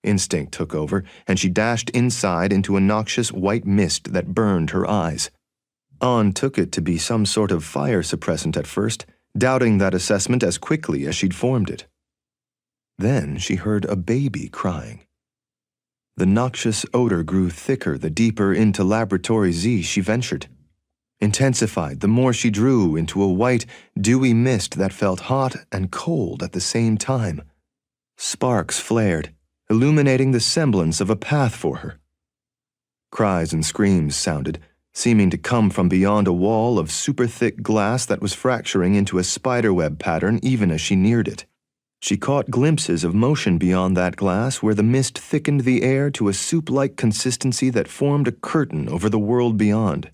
Instinct took over, and she dashed inside into a noxious white mist that burned her eyes. An took it to be some sort of fire suppressant at first, doubting that assessment as quickly as she'd formed it. Then she heard a baby crying. The noxious odor grew thicker the deeper into Laboratory Z she ventured. Intensified the more she drew into a white, dewy mist that felt hot and cold at the same time. Sparks flared, illuminating the semblance of a path for her. Cries and screams sounded, seeming to come from beyond a wall of super-thick glass that was fracturing into a spiderweb pattern even as she neared it. She caught glimpses of motion beyond that glass where the mist thickened the air to a soup-like consistency that formed a curtain over the world beyond.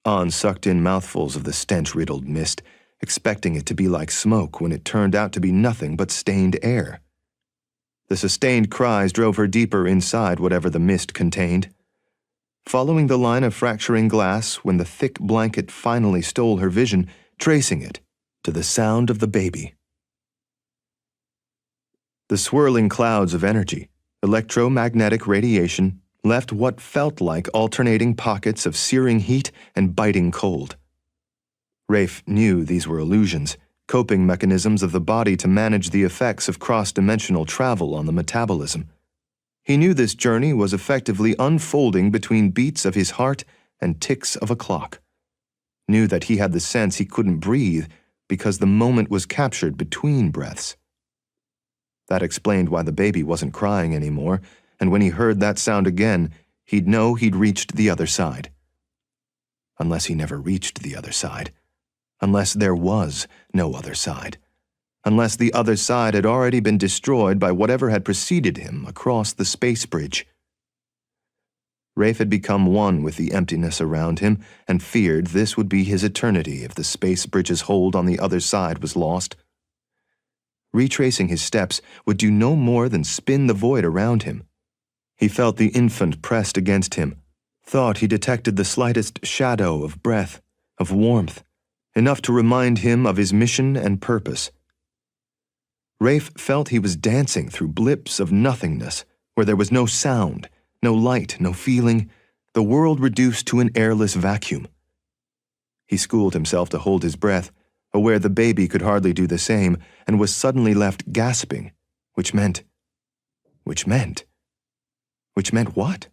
An sucked in mouthfuls of the stench-riddled mist, expecting it to be like smoke when it turned out to be nothing but stained air. The sustained cries drove her deeper inside whatever the mist contained. Following the line of fracturing glass when the thick blanket finally stole her vision, tracing it to the sound of the baby. The swirling clouds of energy, electromagnetic radiation, left what felt like alternating pockets of searing heat and biting cold. Rafe knew these were illusions, coping mechanisms of the body to manage the effects of cross-dimensional travel on the metabolism. He knew this journey was effectively unfolding between beats of his heart and ticks of a clock. Knew that he had the sense he couldn't breathe because the moment was captured between breaths. That explained why the baby wasn't crying anymore, and when he heard that sound again, he'd know he'd reached the other side. Unless he never reached the other side. Unless there was no other side. Unless the other side had already been destroyed by whatever had preceded him across the space bridge. Rafe had become one with the emptiness around him and feared this would be his eternity if the space bridge's hold on the other side was lost. Retracing his steps would do no more than spin the void around him. He felt the infant pressed against him, thought he detected the slightest shadow of breath, of warmth, enough to remind him of his mission and purpose. Rafe felt he was dancing through blips of nothingness, where there was no sound, no light, no feeling, the world reduced to an airless vacuum. He schooled himself to hold his breath, aware the baby could hardly do the same, and was suddenly left gasping, which meant what?